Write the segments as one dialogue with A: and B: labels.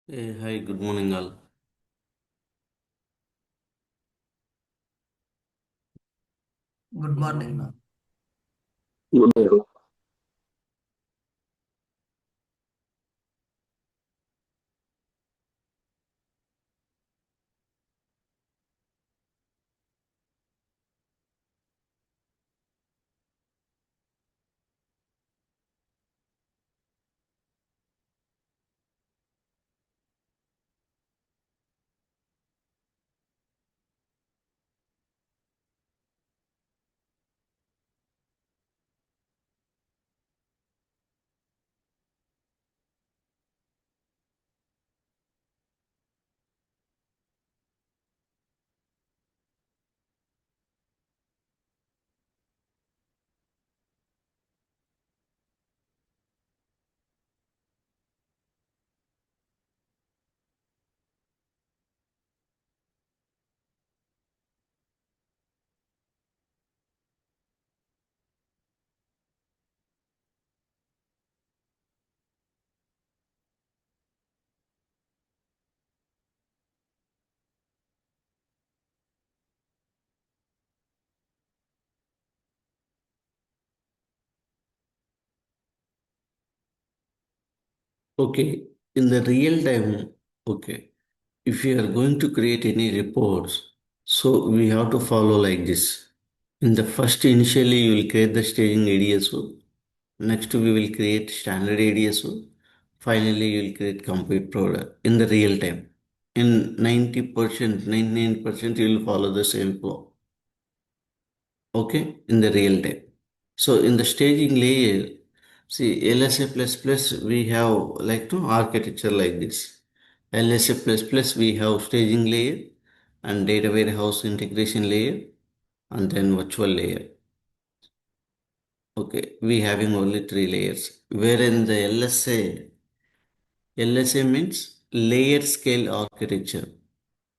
A: Hey, hi, good morning, all.
B: Good morning, ma'am.
A: Okay, in the real time, okay, if you are going to create any reports, so we have to follow like this. In the first, initially, you will create the staging ADSO. Next, we will create standard ADSO. Finally, you will create complete product in the real time. In 90%, 99%, you will follow the same flow. Okay, in the real time. So in the staging layer, see LSA plus plus we have like to architecture like this. LSA plus plus we have staging layer and data warehouse integration layer and then virtual layer. Okay, we having only three layers. Wherein the LSA means layer scale architecture.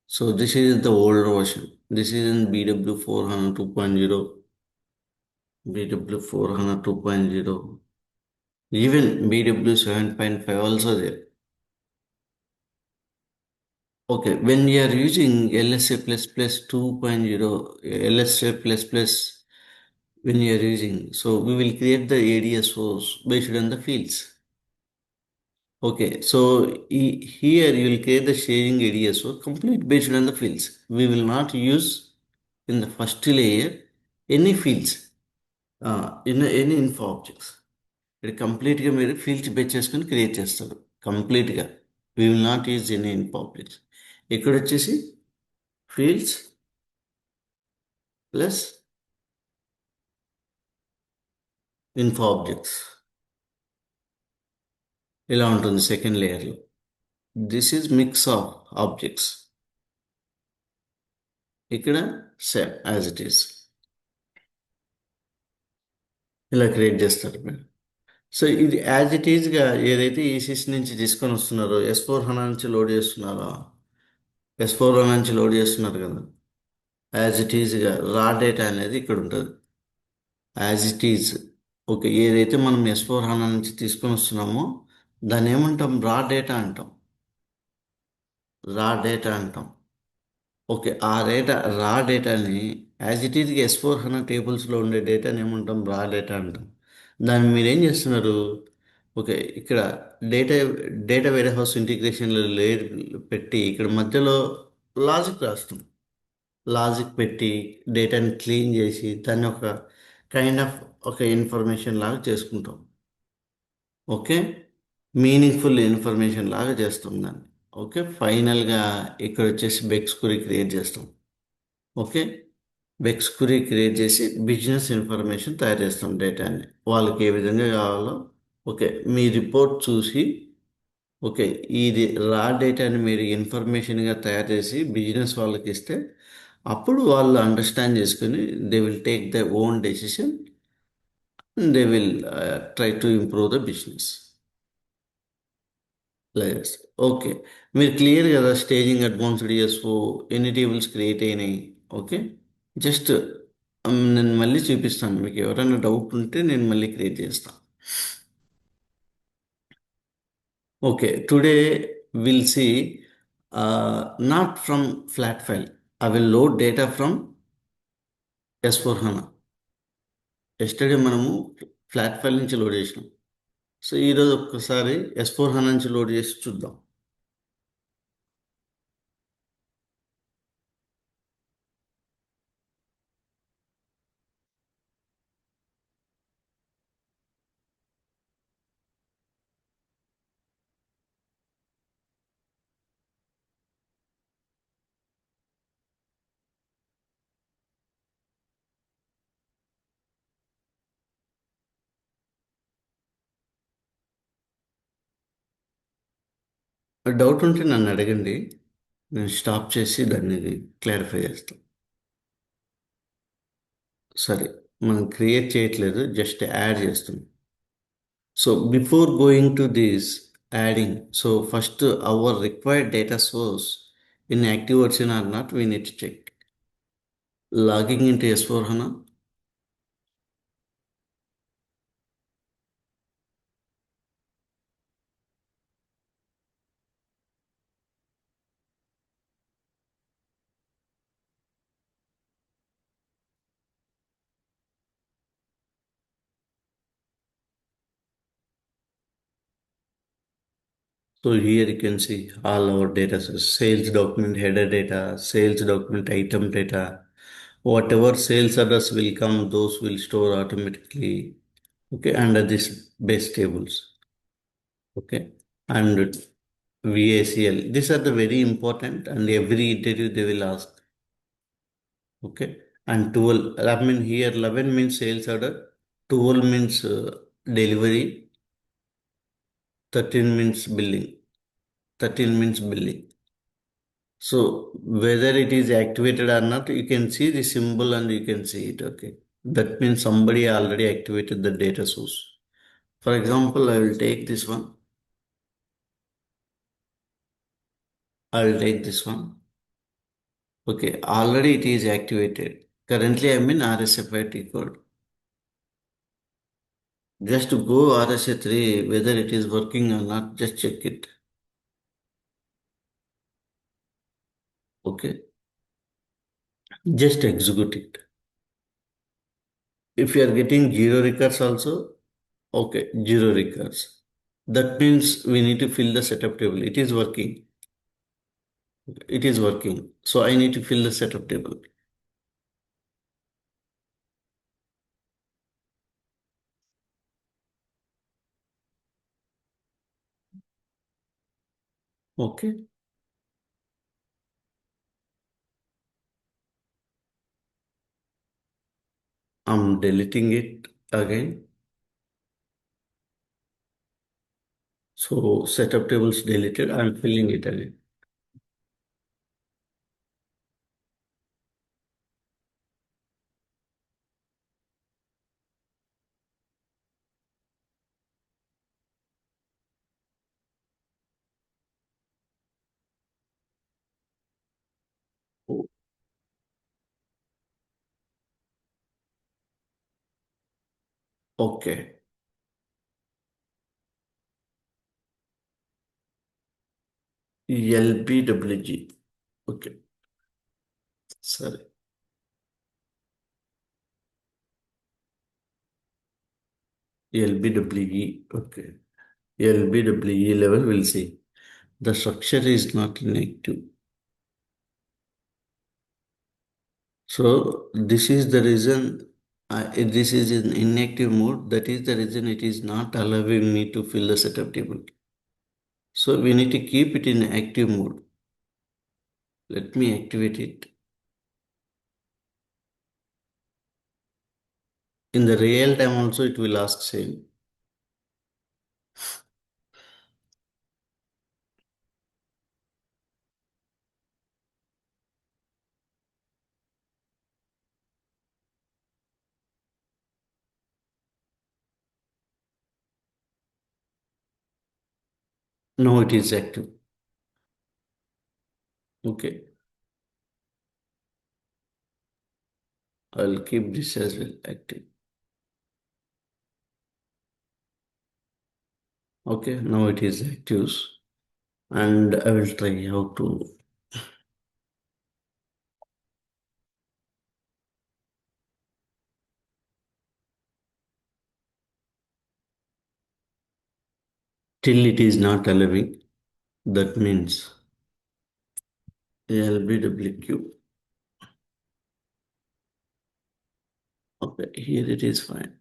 A: So this is the older version. This is in BW4 HANA 2.0, BW4 HANA 2.0. Even BW 7.5 also there. Okay, when we are using LSA plus plus 2.0, LSA plus plus when you are using, so we will create the ADSOs based on the fields. Okay, so here you will create the sharing ADSO complete based on the fields. We will not use in the first layer any fields in any info objects. ఇది కంప్లీట్గా మీరు fields base చేసుకొని create చేస్తారు కంప్లీట్గా we will not use any in public ఇక్కడ వచ్చేసి fields plus info objects ఇలా ఉంటుంది సెకండ్ లేయర్లో. This is mix of objects. ఇక్కడ సేమ్ యాజ్ ఇట్ ఈస్ ఇలా క్రియేట్ చేస్తారు మీరు. సో ఇది యాజ్ ఇట్ ఈజ్గా ఏదైతే ఈసీసీ నుంచి తీసుకొని వస్తున్నారో S/4HANA నుంచి లోడ్ చేస్తున్నారో S/4HANA నుంచి లోడ్ చేస్తున్నారు కదా, యాజ్ ఇట్ ఈజ్గా రా డేటా అనేది ఇక్కడ ఉంటుంది యాజ్ ఇట్ ఈజ్. ఓకే, ఏదైతే మనం S/4HANA నుంచి తీసుకొని వస్తున్నామో దాన్ని ఏమంటాం, రా డేటా అంటాం. ఓకే, ఆ డేటా రా డేటాని యాజ్ ఇట్ ఈజ్గా S/4HANA టేబుల్స్లో ఉండే డేటాని ఏమంటాం, రా డేటా అంటాం. దాన్ని మీరు ఏం చేస్తున్నారు, ఓకే ఇక్కడ డేటా డేటా వేర్ హౌస్ ఇంటిగ్రేషన్లో లేయర్ పెట్టి ఇక్కడ మధ్యలో లాజిక్ రాస్తాం. లాజిక్ పెట్టి డేటాని క్లీన్ చేసి దాన్ని ఒక కైండ్ ఆఫ్ ఒక ఇన్ఫర్మేషన్ లాగా చేసుకుంటాం. ఓకే, మీనింగ్ఫుల్ ఇన్ఫర్మేషన్ లాగా చేస్తాం దాన్ని. ఓకే, ఫైనల్గా ఇక్కడ వచ్చేసి బెక్స్ క్వరీ క్రియేట్ చేస్తాం. ఓకే, బెక్స్ క్వరీ క్రియేట్ చేసి బిజినెస్ ఇన్ఫర్మేషన్ తయారు చేస్తాం డేటాని వాళ్ళకి ఏ విధంగా కావాలో. ఓకే, మీ రిపోర్ట్ చూసి ఓకే ఇది రా డేటాని మీరు ఇన్ఫర్మేషన్గా తయారు చేసి బిజినెస్ వాళ్ళకి ఇస్తే అప్పుడు వాళ్ళు అండర్స్టాండ్ చేసుకుని they will take the own decision, they will try to improve the business. Like okay, మీరు క్లియర్ కదా స్టేజింగ్ అడ్వాన్స్డ్ డిఎస్ఓ ఎన్ని టేబుల్స్ క్రియేట్ అయినాయి. ఓకే, జస్ట్ నేను మళ్ళీ చూపిస్తాను, మీకు ఎవరైనా డౌట్ ఉంటే నేను మళ్ళీ క్రియేట్ చేస్తాను. Okay, today we'll see not from flat file. I will load data from S4HANA. Yesterday మనము ఫ్లాట్ ఫైల్ నుంచి లోడ్ చేసినాం. సో ఈరోజు ఒక్కసారి S4HANA నుంచి లోడ్ చేసి చూద్దాం. డౌట్ ఉంటే నన్ను అడగండి, నేను స్టాప్ చేసి దాన్ని క్లారిఫై చేస్తాను. సరే, మనం క్రియేట్ చేయట్లేదు, జస్ట్ యాడ్ చేస్తున్నాం. So before going to this adding, so first our required data source in active version or not, we need to check. Logging into S4HANA. So here you can see all our data source, sales document header data, sales document item data. Whatever sales address will come, those will store automatically. Okay, under this base tables. Okay, and VACL. These are the very important, and every interview they will ask. Okay, and 12, I mean here 11 means sales order, 12 means delivery, 13 means billing, 13 means billing. So whether it is activated or not, you can see the symbol and you can see it. Okay, that means somebody already activated the data source. For example, I will take this one. I will take this one. Okay, already it is activated. Currently I'm in RSA code. Just to go RSA3, whether it is working or not, just check it. Okay, just execute it. If you are getting zero recurs also, okay, zero recurs. That means we need to fill the setup table. It is working. It is working. So I need to fill the setup table. Okay, I'm deleting it again. So setup table is deleted. I'm filling it again. Oh, okay, LBWG. Okay, sorry. LBWE. Okay, LBWE level. We'll see. The structure is not inactive. So this is the reason this is in inactive mode. That is the reason it is not allowing me to fill the setup table. So we need to keep it in active mode. Let me activate it. In the real time also it will ask same. No, it is active. Okay. I'll keep this as well active. Okay, now it is active. and I will try how to till it is not allowing. That means LBWQ. Okay, here it is fine.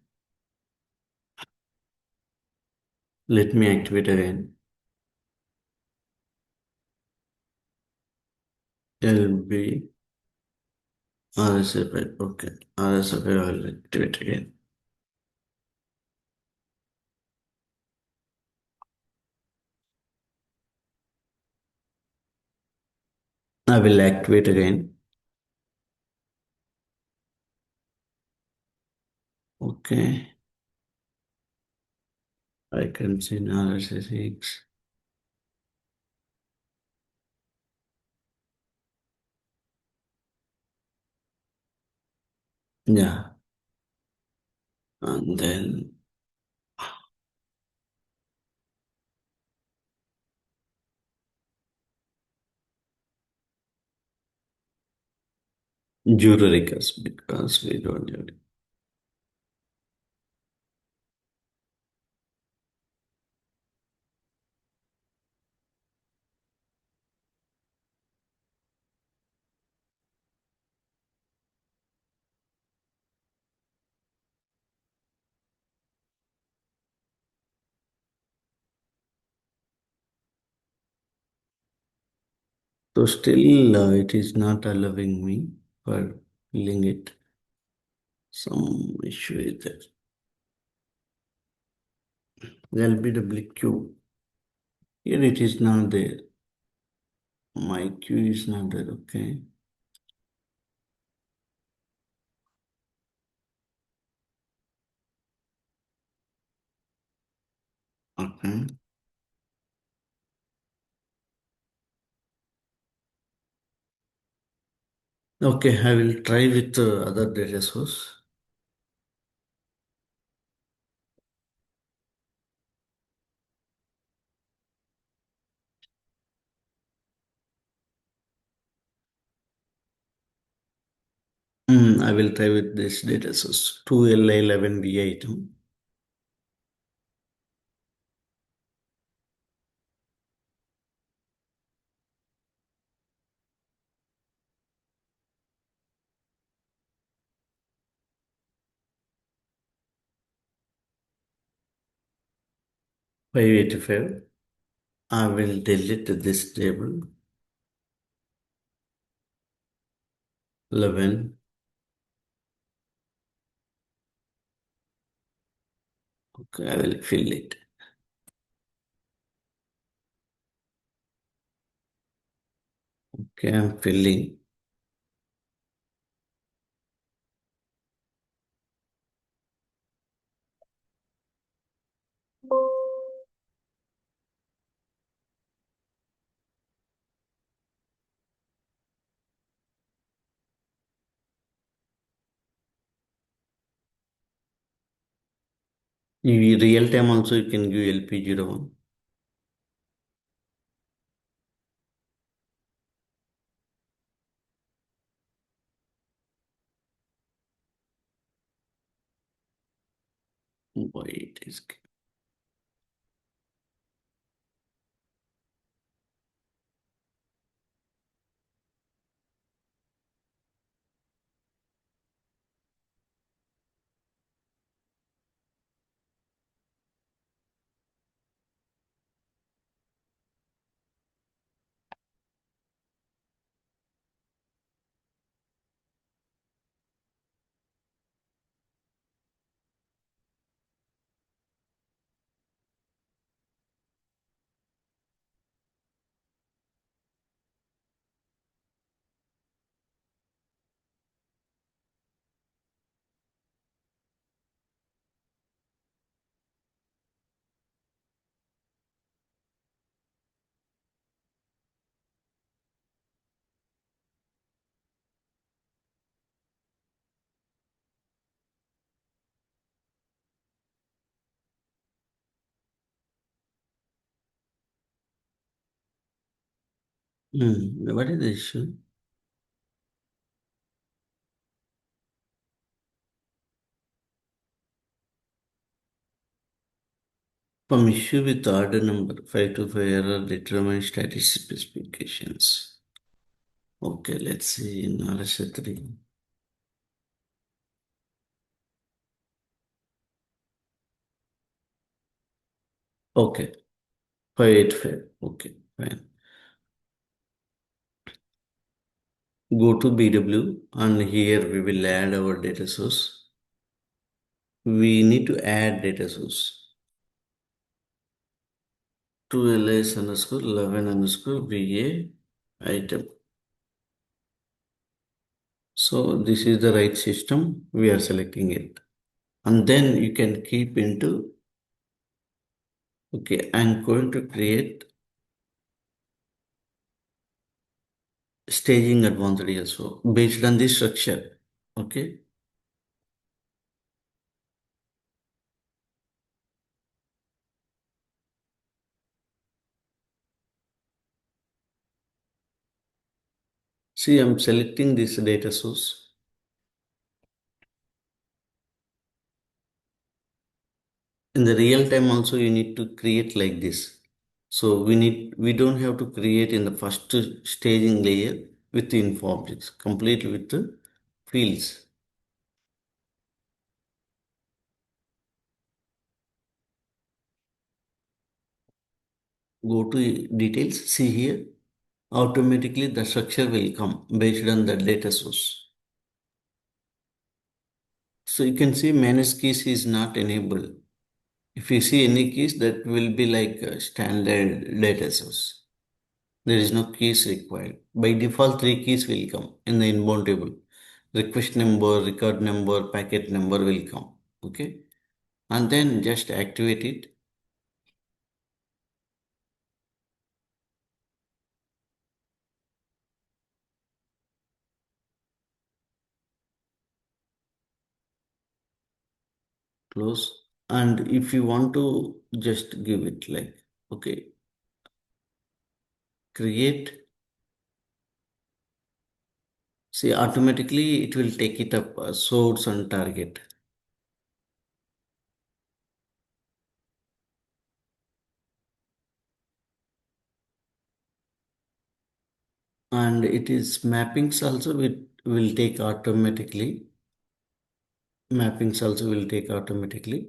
A: Let me activate again. LB RSA file. Okay, RSA file I will activate again. I will activate again. Okay, I can see now RSA 6. Yeah, and then juroricus because we don't have it. So still it is not allowing me for filling it. Some issue is there. LBWQ. Here it is not there. My queue is not there. Okay. Okay. Okay, I will try with other data source. I will try with this data source 2LA11 V item. Five 585. I will delete this table. 11. Okay, I will fill it. Okay, I'm filling. In real time also you can give LP01. Why it is. What is the issue? From issue with order number 525 error determine status specifications. Okay, let's see in LSA 3. Okay, 585. Okay, fine. Go to BW and here we will add our data source. We need to add data source to ls underscore 11 underscore VA item. So this is the right system. We are selecting it. And then you can keep into, okay, I'm going to create staging advanced ADSO based on this structure. Okay. See, I'm selecting this data source. In the real time also you need to create like this. So we don't have to create in the first staging layer with the info objects, complete with the fields. Go to details, see here, automatically the structure will come based on the data source. So you can see manage keys is not enabled. If you see any keys, that will be like a standard data source. There is no keys required. By default, three keys will come in the inbound table. Request number, record number, packet number will come. Okay. And then just activate it. Close. And if you want to just give it like, okay, create. See, automatically it will take it up source and target. And it is mappings also it will take automatically. Mappings also will take automatically.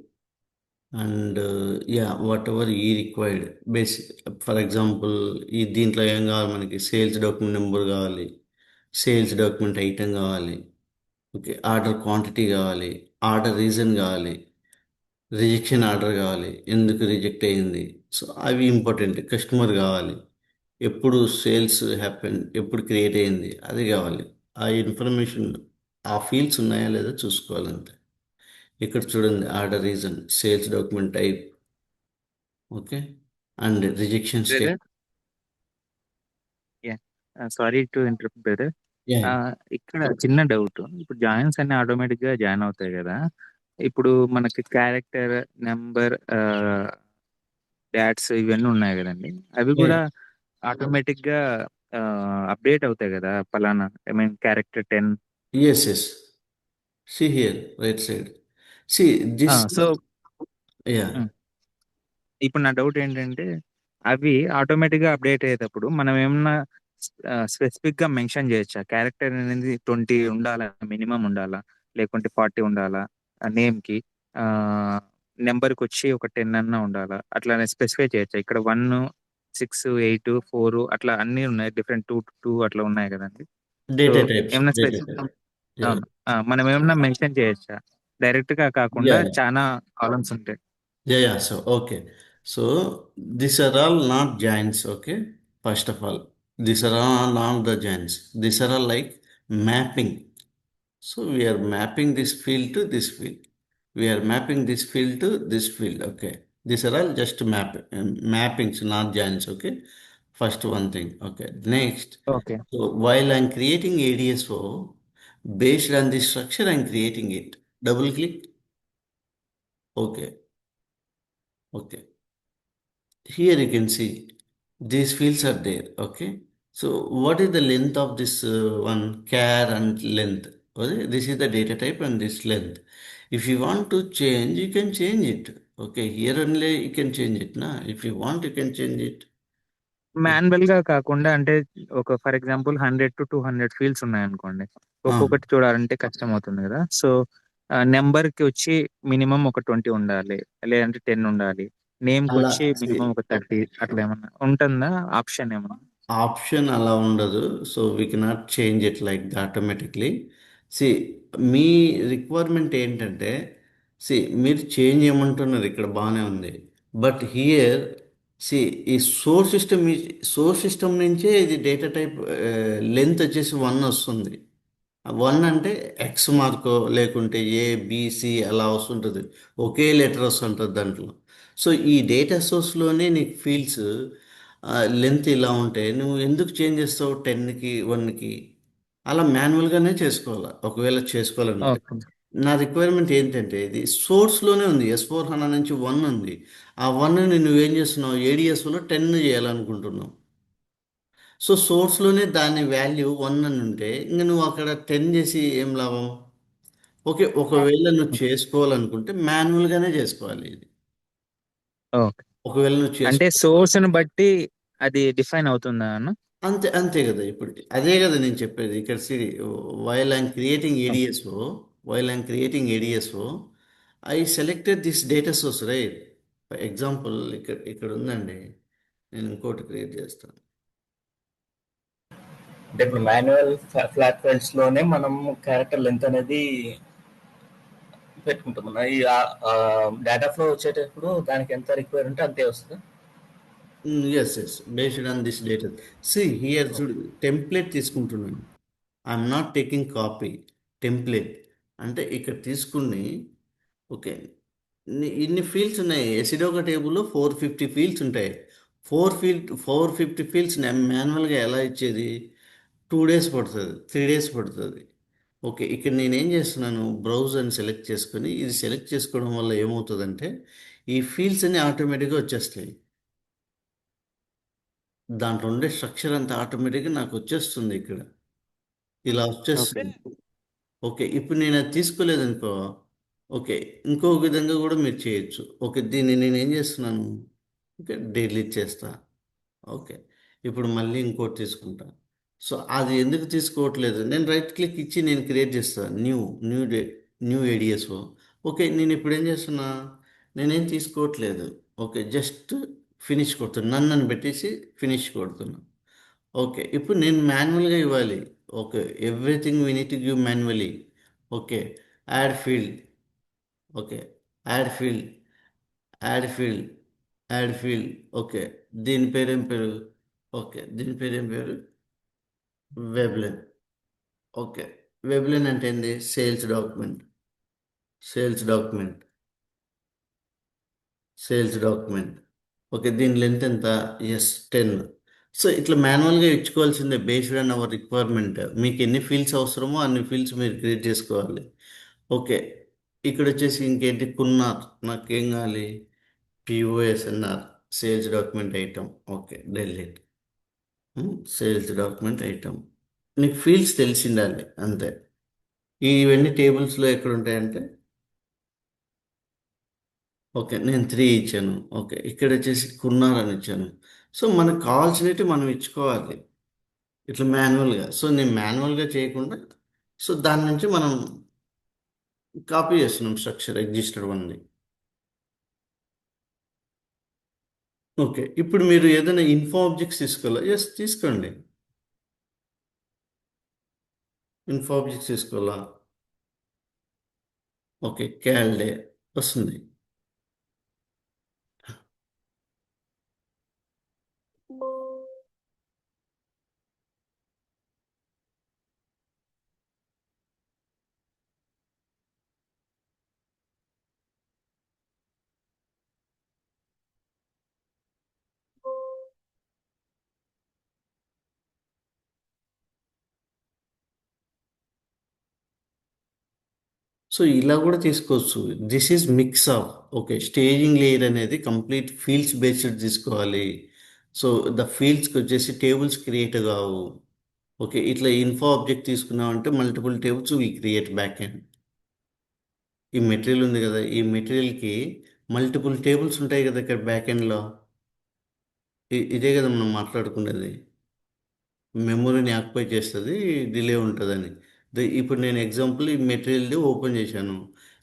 A: And yeah, whatever E required. Basic, for example, ఈ దీంట్లో ఏం కావాలి మనకి sales document number కావాలి, sales document item కావాలి, okay, order quantity కావాలి, order reason కావాలి, rejection order కావాలి, ఎందుకు రిజెక్ట్ అయ్యింది. సో అవి ఇంపార్టెంట్. కస్టమర్ కావాలి, ఎప్పుడు సేల్స్ హ్యాపెన్, ఎప్పుడు క్రియేట్ అయ్యింది, అది కావాలి. ఆ ఇన్ఫర్మేషన్ ఆ ఫీల్డ్స్ ఉన్నాయా లేదా చూసుకోవాలంతే. ఇక్కడ చూడండి order reason, sales document type, okay, and rejection state.
B: Brother yeah sorry to interrupt brother.
A: Yeah,
B: ఇక్కడ చిన్న డౌట్. ఇప్పుడు జాయిన్స్ అన్ని ఆటోమేటిక్ గా జాయిన్ అవుతాయి కదా. ఇప్పుడు మనకి క్యారెక్టర్ నెంబర్ డాట్స్ ఇవన్నీ ఉన్నాయి కదండి. అవి
A: యా,
B: కూడా ఆటోమేటిక్ గా అప్డేట్ అవుతాయి కదా. పలానా I mean character 10.
A: Yes yes. See here right side. See this.
B: So
A: ya,
B: ఇప్పుడు నా డౌట్ ఏంటంటే, అవి ఆటోమేటిక్ గా అప్డేట్ అయ్యేటప్పుడు మనం ఏమన్నా స్పెసిఫిక్ గా మెన్షన్ చేయొచ్చా? క్యారెక్టర్ అనేది 20 ఉండాలా, మినిమం ఉండాలా, లేకుంటే 40 ఉండాలా, నేమ్ కి నెంబర్ కి వచ్చి ఒక 10 అన్నా ఉండాలా, అట్లా స్పెసిఫై చేయొచ్చా? ఇక్కడ 1, 6, 8, 4 అట్లా అన్ని ఉన్నాయి, డిఫరెంట్ 2 2 అట్లా ఉన్నాయి కదండి. సో
A: డేటా టైప్స్,
B: ఏమన్నా
A: డేటా
B: స్పెసిఫిక్,
A: టైప్. యా,
B: అవును, మనం ఏమన్నా మెన్షన్ చేయొచ్చా? డైరెక్ట్ గా కాకుండా
A: యా,
B: చాలా కాలమ్స్ ఉంటాయి.
A: Yeah. So okay. So these are all not giants, okay? First of all, these are all not the giants. These are all like mapping. So we are mapping this field to this field. We are mapping this field to this field. Okay. These are all just mappings, not giants. Okay. First one thing. Okay. Next.
B: Okay.
A: So while I'm creating ADSO, based on this structure, I'm creating it. Double click. Okay. Okay. Here you can see these fields are there. Okay. So what is the length of this one char and length? Okay, this is the data type and this length. If you want to change, you can change it. Okay, here only you can change it. Na? If you want, you can change it.
B: Manual గా కాకుండా అంటే ఒక for example 100 to 200 fields ఉన్నాయనుకోండి.
A: Ah,
B: ఒక్కొక్కటి చూడాలంటే కష్టం అవుతుంది కదా. సో నెంబర్ కి వచ్చి మినిమం ఒక 20 ఉండాలి, లేదంటే 10 ఉండాలి. నేమ్ కి
A: అలా
B: వచ్చి మినిమం ఒక 30 అట్లా ఏమన్నా ఉంటుందా ఆప్షన్ ఏమన్నా?
A: ఆప్షన్ అలా ఉండదు. So we cannot change it like the automatically. See మీ రిక్వైర్మెంట్ ఏంటంటే, సి మీరు చేంజ్ చేయమంటున్నారు ఇక్కడ బాగానే ఉంది. బట్ హియర్ సి ఈ సోర్స్ సిస్టమ్ నుంచే ఇది డేటా టైప్ లెంత్ వచ్చేసి 1 వస్తుంది. 1 అంటే ఎక్స్ మార్కో లేకుంటే ఏబిసి అలా వస్తుంటుంది. ఒకే లెటర్ వస్తుంటుంది దాంట్లో. సో ఈ డేటా సోర్స్లోనే నీకు ఫీల్డ్స్ లెంత్ ఇలా ఉంటే నువ్వు ఎందుకు చేంజ్ చేస్తావు 10కి 1కి? అలా మాన్యువల్గానే చేసుకోవాలి ఒకవేళ చేసుకోవాలంటే.
B: ఓకే.
A: నా రిక్వైర్మెంట్ ఏంటంటే ఇది సోర్స్లోనే ఉంది. S/4HANA నుంచి 1 ఉంది. ఆ 1ని నువ్వేం చేస్తున్నావు ఏడిఎస్లో 10 చేయాలనుకుంటున్నావు. సో సోర్స్లోనే దాని వాల్యూ 1 అని ఉంటే ఇంక నువ్వు అక్కడ 10 చేసి ఏం లాభం? ఓకే, ఒకవేళ నువ్వు చేసుకోవాలనుకుంటే మాన్యువల్గానే చేసుకోవాలి ఇది.
B: ఓకే.
A: ఒకవేళ నువ్వు
B: అంటే సోర్స్ ని బట్టి అది డిఫైన్ అవుతుందా అన్న?
A: అంతే అంతే కదా. ఇప్పుడు అదే కదా నేను చెప్పేది ఇక్కడ సిరి. While I'm creating A D S O while I'm creating A D S O I selected this data source right. For example ఇక్కడ ఉందండి. నేను ఇంకోటి క్రియేట్ చేస్తాను.
C: అంటే ఇప్పుడు మాన్యువల్ ఫ్లాట్ ఫైల్స్ లోనే మనం క్యారెక్టర్ లెంత్ అనేది పెట్టుకుంటాం. ఈ డేటా ఫ్లో వచ్చేటప్పుడు దానికి ఎంత రిక్వైర్ ఉంటే అంతే వస్తుంది.
A: Yes yes based on this data. See here చూడు, టెంప్లెట్ తీసుకుంటున్నాను. I'm not taking copy. Template అంటే ఇక్కడ తీసుకుని ఓకే ఇన్ని ఫీల్డ్స్ ఉన్నాయి. ఎసిడోక టేబుల్లో 450 ఫీల్డ్స్ ఉంటాయి. 450 ఫీల్డ్స్ మాన్యువల్గా ఎలా ఇచ్చేది? 2 డేస్ పడుతుంది, 3 డేస్ పడుతుంది. ఓకే, ఇక్కడ నేనేం చేస్తున్నాను, బ్రౌజ్ అని సెలెక్ట్ చేసుకొని ఇది సెలెక్ట్ చేసుకోవడం వల్ల ఏమవుతుందంటే ఈ ఫీల్డ్స్ అన్ని ఆటోమేటిక్గా వచ్చేస్తాయి. దాంట్లో ఉండే స్ట్రక్చర్ అంతా ఆటోమేటిక్గా నాకు వచ్చేస్తుంది ఇక్కడ. ఇలా
B: ఓకే.
A: వచ్చేస్తుంది. ఓకే, ఇప్పుడు నేను అది తీసుకోలేదనుకో. ఓకే, ఇంకో విధంగా కూడా మీరు చేయొచ్చు. ఓకే, దీన్ని నేను ఏం చేస్తున్నాను, ఓకే డిలీట్ చేస్తా. ఓకే, ఇప్పుడు మళ్ళీ ఇంకోటి తీసుకుంటా. సో అది ఎందుకు తీసుకోవట్లేదు, నేను రైట్ క్లిక్ ఇచ్చి నేను క్రియేట్ చేస్తాను న్యూ ఏడిఎస్ఓ. ఓకే, నేను ఇప్పుడు ఏం చేస్తున్నా, నేనేం తీసుకోవట్లేదు. ఓకే, జస్ట్ ఫినిష్ కొడుతున్నా, నన్ను పెట్టేసి ఫినిష్ కొడుతున్నా. ఓకే, ఇప్పుడు నేను మాన్యువల్గా ఇవ్వాలి. Okay, everything we need to give manually. Okay, add field. Okay, add field, add field, add field. Okay, దీని పేరు ఏం పేరు? ఓకే, దీని పేరు ఏం పేరు? వెబ్లెన్. ఓకే, వెబ్లెన్ అంటే ఏంది? Sales document. Sales document, sales document. Okay, దీని లెంత్ ఎంత? ఎస్ 10. సో ఇట్లా మాన్యువల్గా ఇచ్చుకోవాల్సిందే బేస్డ్ ఆన్ అవర్ రిక్వైర్మెంట్. మీకు ఎన్ని ఫీల్డ్స్ అవసరమో అన్ని ఫీల్డ్స్ మీరు క్రియేట్ చేసుకోవాలి. ఓకే, ఇక్కడ వచ్చేసి ఇంకేంటి కున్నార్, నాకేం కావాలి? P O S N R, sales document item. Okay, delete. Sales document item. నీకు ఫీల్డ్స్ తెలిసిండాలి అంతే. ఇవన్నీ టేబుల్స్లో ఎక్కడ ఉంటాయంటే ఓకే నేను 3 ఇచ్చాను. ఓకే, ఇక్కడ వచ్చేసి కున్నార్ అని ఇచ్చాను. సో మనకు కావాల్సినవి మనం ఇచ్చుకోవాలి ఇట్లా మాన్యువల్గా. సో నేను మాన్యువల్గా చేయకుండా సో దాని నుంచి మనం కాపీ చేస్తున్నాం స్ట్రక్చర్ ఎగ్జిస్టెడ్ ఉంది. ఓకే, ఇప్పుడు మీరు ఏదైనా ఇన్ఫో ఆబ్జెక్ట్స్ తీసుకోవాలా? ఎస్ తీసుకోండి. ఇన్ఫో ఆబ్జెక్ట్స్ తీసుకోవాలా? ఓకే, క్యాల్డే వస్తుంది. సో ఇలా కూడా తీసుకోవచ్చు. This is mix of. Okay, staging layer అనేది కంప్లీట్ ఫీల్డ్స్ బేస్డ్ తీసుకోవాలి. సో ద ఫీల్డ్స్కి వచ్చేసి టేబుల్స్ క్రియేట్ కావు. ఓకే, ఇట్లా ఇన్ఫో ఆబ్జెక్ట్ తీసుకున్నామంటే multiple tables will create back end. ఈ మెటీరియల్ ఉంది కదా, ఈ మెటీరియల్కి మల్టిపుల్ టేబుల్స్ ఉంటాయి కదా ఇక్కడ బ్యాక్ ఎండ్లో. ఇదే కదా మనం మాట్లాడుకునేది. మెమొరీని ఆక్యుపై చేస్తుంది, డిలే ఉంటుందని. ఇప్పుడు నేను ఎగ్జాంపుల్ ఈ మెటీరియల్ది ఓపెన్ చేశాను.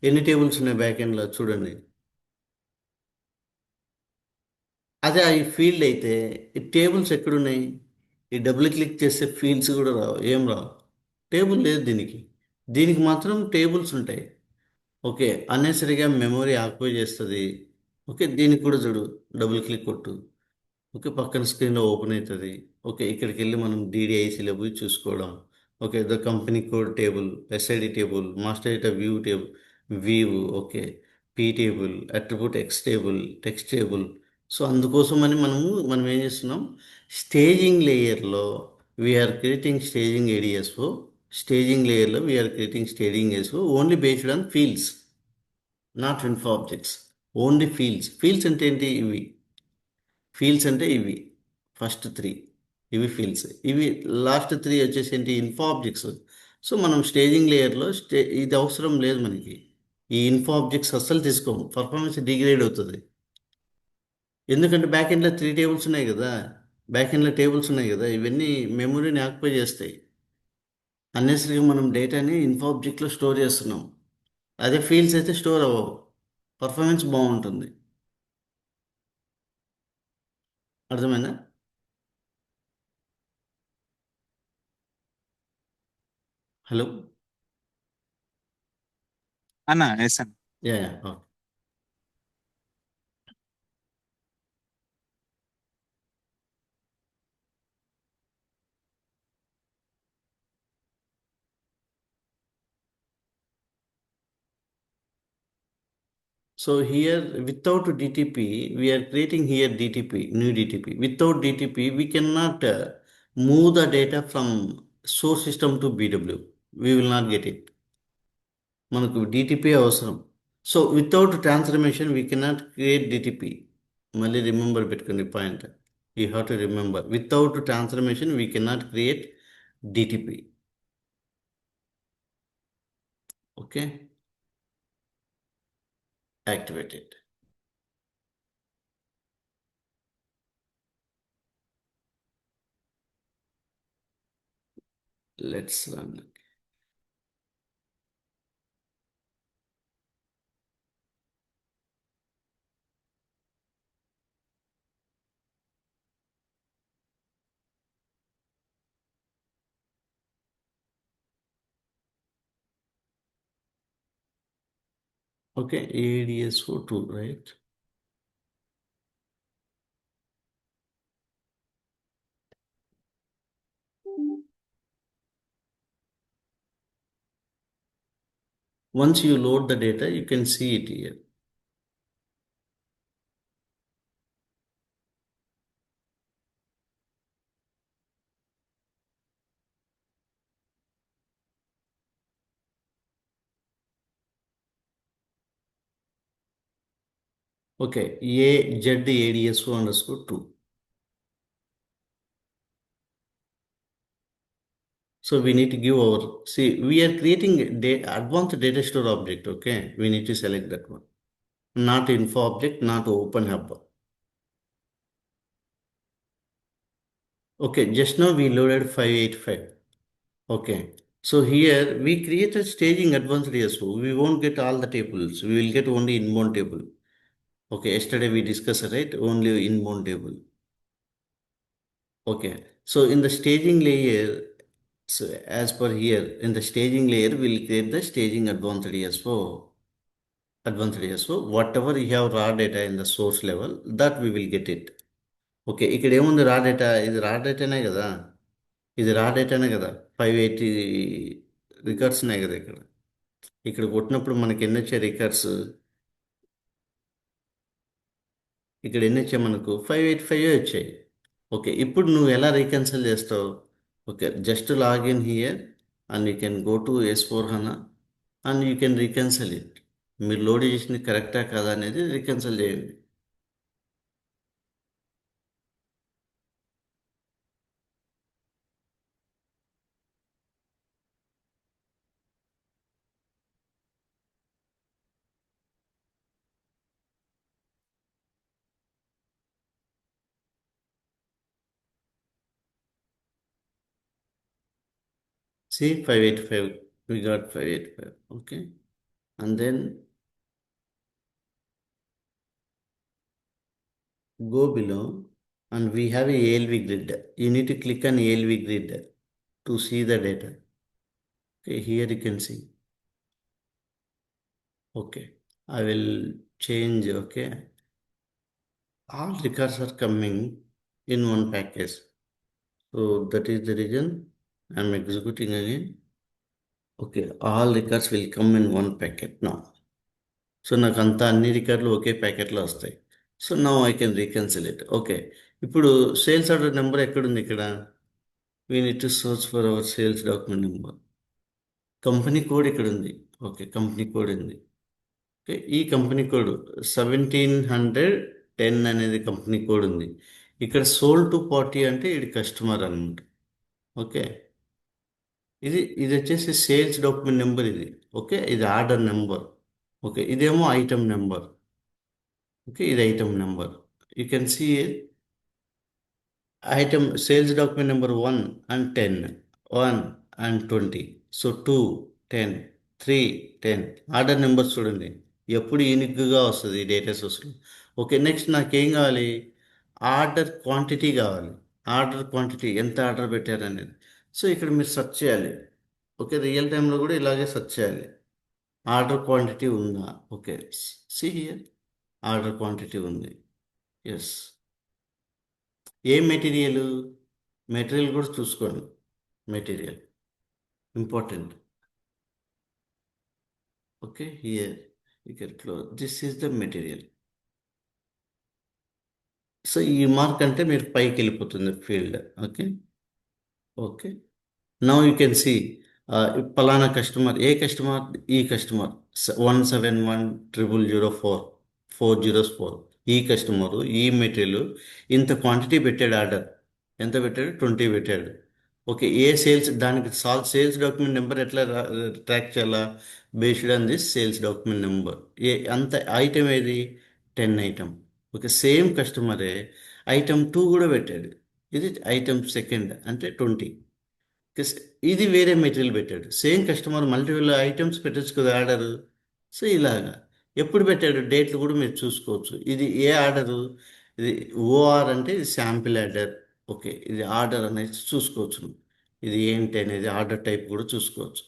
A: ఎన్ని టేబుల్స్ ఉన్నాయి బ్యాక్ ఎండ్లో చూడండి. అదే ఈ ఫీల్డ్ అయితే ఈ టేబుల్స్ ఎక్కడున్నాయి? ఈ డబుల్ క్లిక్ చేస్తే ఫీల్డ్స్ కూడా రావు, ఏం రావు. టేబుల్ లేదు దీనికి. దీనికి మాత్రం టేబుల్స్ ఉంటాయి. ఓకే, అన్నెసరిగా మెమొరీ ఆక్యుపై చేస్తుంది. ఓకే, దీనికి కూడా చూడు, డబుల్ క్లిక్ కొట్టు. ఓకే, పక్కన స్క్రీన్లో ఓపెన్ అవుతుంది. ఓకే, ఇక్కడికి వెళ్ళి మనం డీడీఐసీలో పోయి చూసుకోవడం. Okay, the company code table, S I D table, master data view table, view. Okay, P table, attribute X table, text table. So అందుకోసమని మనం ఏం చేస్తున్నాం, స్టేజింగ్ లేయర్లో we're creating staging A D S O. Staging లేయర్లో we're creating staging A D S O only based on fields, not info objects. Only fields. Fields అంటే ఏంటి? ఇవి fields అంటే ఇవి ఫస్ట్ త్రీ, ఇవి ఫీల్డ్స్. ఇవి లాస్ట్ త్రీ వచ్చేసి ఏంటి? Info objects. సో మనం స్టేజింగ్ లేయర్లో ఇది అవసరం లేదు మనకి. ఈ ఇన్ఫో ఆబ్జెక్ట్స్ అస్సలు తీసుకోము, పర్ఫార్మెన్స్ డిగ్రేడ్ అవుతుంది. ఎందుకంటే బ్యాక్ ఎండ్లో త్రీ టేబుల్స్ ఉన్నాయి కదా, బ్యాక్ ఎండ్లో టేబుల్స్ ఉన్నాయి కదా, ఇవన్నీ మెమొరీని ఆక్యుపై చేస్తాయి. అన్నెసరీగా మనం డేటాని ఇన్ఫో ఆబ్జెక్ట్లో స్టోర్ చేస్తున్నాం. అదే ఫీల్డ్స్ అయితే స్టోర్ అవ్వవు, పర్ఫార్మెన్స్ బాగుంటుంది. అర్థమైందా? హలో.
B: అన్న ఎస్ అన్న.
A: Yeah yeah. So here without DTP, we are creating here DTP, new DTP. Without DTP, we cannot move the data from source system to BW. We will not get it. మనకు DTP అవసరం. So without transformation we cannot create DTP. మళ్ళీ remember పెట్టుకోండి point. You have to remember, without transformation we cannot create DTP. Okay, activated. Let's run. Okay, ADSO2, right? Once you load the data, you can see it here. Okay, AZADSO underscore 2. So we need to give our, see, we are creating advanced data store object, okay? We need to select that one. Not info object, not open hub. Okay, just now we loaded 585. Okay, so here we created staging advanced DSO. We won't get all the tables. We will get only inbound table. Okay, yesterday we discussed, right? Only inbound table. Okay, so in the staging layer, so as per here, in the staging layer, we'll create the staging advanced DSO. Advanced DSO, whatever you have raw data in the source level, that we will get it. Okay, ఇక్కడ ఏముంది? రా data. ఇది రా డేటానే కదా, ఇది రా డేటానే కదా. 580 records ఉన్నాయి కదా ఇక్కడ. ఇక్కడ కొట్టినప్పుడు మనకి ఎన్ని వచ్చాయి రికార్డ్స్? ఇక్కడ ఎన్ని వచ్చాయి మనకు? 585 వచ్చాయి. ఓకే, ఇప్పుడు నువ్వు ఎలా రీకన్సిల్ చేస్తావు? Okay, just login here and you can go to S4HANA and you can reconcile it. మీరు లోడ్ చేసింది కరెక్టా కాదా అనేది రీకన్సిల్ చేయండి. See 585. We got 585. Okay. And then go below and we have a ALV grid. You need to click on ALV grid to see the data. Okay, here you can see. Okay, I will change. Okay, all records are coming in one package. So that is the reason I'm executing again. Okay, all records will come in one packet now. So నాకు అంతా అన్ని రికార్డులు ఒకే ప్యాకెట్లో వస్తాయి. So now I can reconcile. Okay, ఇప్పుడు sales order number ఎక్కడుంది ఇక్కడ? We need to search for our sales document number. Company code ఇక్కడ ఉంది. ఓకే, కంపెనీ కోడ్ ఉంది. ఓకే, ఈ కంపెనీ కోడ్ 1710 అనేది కంపెనీ కోడ్ ఉంది. ఇక్కడ సోల్డ్ టు పార్టీ అంటే ఇది కస్టమర్ అనమాట. ఓకే, ఇది వచ్చేసి సేల్స్ డాక్యుమెంట్ నెంబర్ ఇది. ఓకే, ఇది ఆర్డర్ నెంబర్. ఓకే, ఇదేమో ఐటమ్ నెంబర్. ఓకే, ఇది item number. You can see item sales document number 1 and 10, 1 and 20. So 2, 10, 3, 10 order number చూడండి, ఎప్పుడు యూనిక్గా వస్తుంది డేటా సోర్స్లో. ఓకే, నెక్స్ట్ నాకేం కావాలి? ఆర్డర్ క్వాంటిటీ కావాలి. ఆర్డర్ క్వాంటిటీ ఎంత ఆర్డర్ పెట్టారనేది. సో ఇక్కడ మీరు సెర్చ్ చేయాలి. ఓకే, రియల్ టైంలో కూడా ఇలాగే సెర్చ్ చేయాలి. ఆర్డర్ క్వాంటిటీ ఉందా? Okay, see here order quantity ఉంది. ఎస్. ఏ మెటీరియల్? మెటీరియల్ కూడా చూసుకోండి. Material important. Okay, here you can close. This is the material. So ఈ మార్క్ అంటే మీరు పైకి వెళ్ళిపోతుంది field. Okay, okay. Now you can see పలానా కస్టమర్. ఏ కస్టమర్? ఈ కస్టమర్ 1710004 ఈ కస్టమరు ఈ మెటీరియల్ ఇంత క్వాంటిటీ పెట్టాడు. ఆర్డర్ ఎంత పెట్టాడు? 20 పెట్టాడు. ఓకే, ఏ సేల్స్ దానికి సేల్స్ డాక్యుమెంట్ నెంబర్ ఎట్లా ట్రాక్ చేయాలా? Based on this sales document number. అంత ఐటమ్ ఏది? 10 ఐటమ్. ఓకే, సేమ్ కస్టమరే ఐటమ్ 2 కూడా పెట్టాడు. ఇది ఐటమ్ సెకండ్ అంటే 20. ఇది వేరే మెటీరియల్ పెట్టాడు. సేమ్ కస్టమర్ మల్టిపుల్ ఐటమ్స్ పెట్టచ్చు కదా ఆర్డర్. సో ఇలాగా ఎప్పుడు పెట్టాడు డేట్లు కూడా మీరు చూసుకోవచ్చు. ఇది ఏ ఆర్డరు? ఇది ఓఆర్ అంటే ఇది శాంపిల్ ఆర్డర్. ఓకే, ఇది ఆర్డర్ అనేది చూసుకోవచ్చు. ఇది ఏంటి అనేది ఆర్డర్ టైప్ కూడా చూసుకోవచ్చు.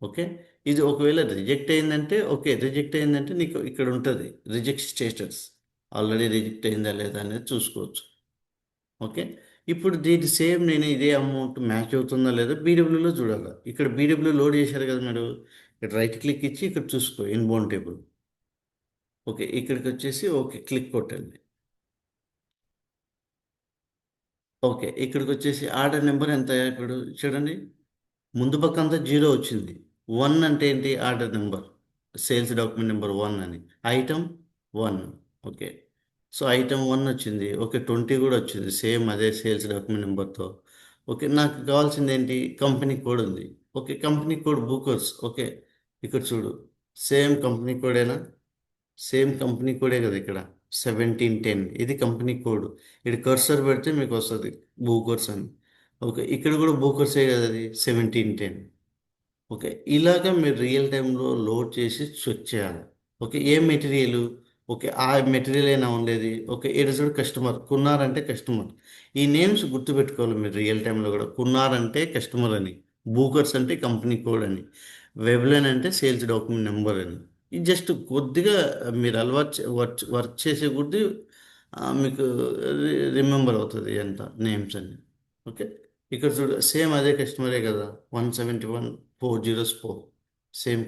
A: ఓకే, ఇది ఒకవేళ రిజెక్ట్ అయిందంటే, ఓకే రిజెక్ట్ అయిందంటే నీకు ఇక్కడ ఉంటుంది రిజెక్ట్ స్టేటస్. ఆల్రెడీ రిజెక్ట్ అయిందా లేదా అనేది చూసుకోవచ్చు. ఓకే, ఇప్పుడు దీనికి సేమ్ నేను ఇదే అమౌంట్ మ్యాచ్ అవుతుందా లేదా బీడబ్ల్యూలో చూడాలి. ఇక్కడ బీడబ్ల్యూ లోడ్ చేశారు కదా మీరు, ఇక్కడ రైట్ క్లిక్ ఇచ్చి ఇక్కడ చూసుకో ఇన్బౌండ్ టేబుల్. ఓకే, ఇక్కడికి వచ్చేసి ఓకే క్లిక్ కొట్టండి. ఓకే, ఇక్కడికి వచ్చేసి ఆర్డర్ నెంబర్ ఎంత ఇప్పుడు చూడండి, ముందు పక్క అంతా 0 వచ్చింది. 1 అంటే ఏంటి? Order number, sales document number 1 అని. ఐటమ్ 1. ఓకే, సో ఐటమ్ 1 వచ్చింది. ఓకే, 20 కూడా వచ్చింది సేమ్ అదే సేల్స్ డాక్యుమెంట్ నెంబర్తో. ఓకే, నాకు కావాల్సింది ఏంటి? కంపెనీ కోడ్ ఉంది. ఓకే, కంపెనీ కోడ్ బుకర్స్. ఓకే, ఇక్కడ చూడు సేమ్ కంపెనీ కోడేనా? సేమ్ కంపెనీ కోడే కదా ఇక్కడ 1710. ఇది కంపెనీ కోడ్. ఇక్కడ కర్సర్ పెడితే మీకు వస్తుంది బూకర్స్ అని. ఓకే, ఇక్కడ కూడా బూకర్సే కదా అది 1710. ఓకే, ఇలాగా మీరు రియల్ టైంలో లోడ్ చేసి చెక్ చేయాలి. ఓకే, ఏ మెటీరియల్? ఓకే, ఆ మెటీరియల్ అయినా ఉండేది. ఓకే, చూడు కస్టమర్, కున్నార్ అంటే కస్టమర్. ఈ నేమ్స్ గుర్తుపెట్టుకోవాలి మీరు రియల్ టైంలో కూడా. కున్నార్ అంటే కస్టమర్ అని, బూకర్స్ అంటే కంపెనీ కోడ్ అని, వెబ్లైన్ అంటే సేల్స్ డాక్యుమెంట్ నెంబర్ అని. ఇది జస్ట్ కొద్దిగా మీరు అలవాటు వర్క్ చేసే కొద్దీ మీకు రిమెంబర్ అవుతుంది ఎంత నేమ్స్ అని. ఓకే, ఇక్కడ చూడు సేమ్ అదే కస్టమరే కదా 171,404 సేమ్